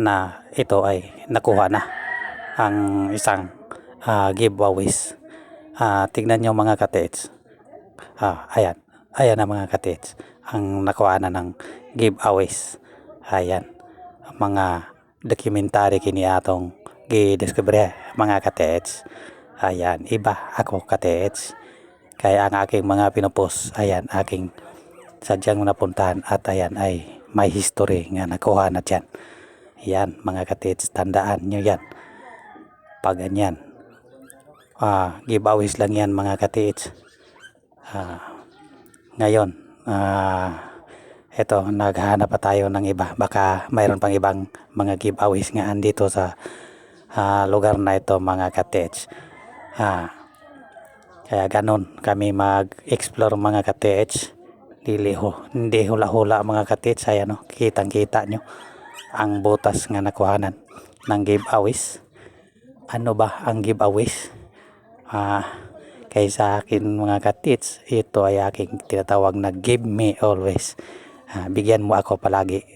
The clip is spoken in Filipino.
na ito ay nakuha na ang isang giveaways. Tignan nyo mga katits. Ayan na mga katits, ang nakuha na ng giveaways. Ayan, mga dokumentary kini atong gidiscover mga katits. Ayan, iba ako katits. Kaya ang aking mga pinupost, ayan, aking sadyang napuntahan at ayan ay may history nga nakuha na dyan. Yan mga katits, tandaan nyo yan. Pag ganyan, giveaways lang yan mga katits. Ngayon, eto, naghahanap pa tayo ng iba. Baka mayroon pang ibang mga giveaways nga andito sa lugar na ito mga katits. Kaya ganon kami mag-explore mga katits. Hindi hula-hula mga katits. Ayan o, kitang-kita nyo ang butas nga nakuhanan ng giveaways. Ano ba ang giveaways? Kaya sa akin mga katits, ito ay aking tinatawag na give me always. Bigyan mo ako palagi.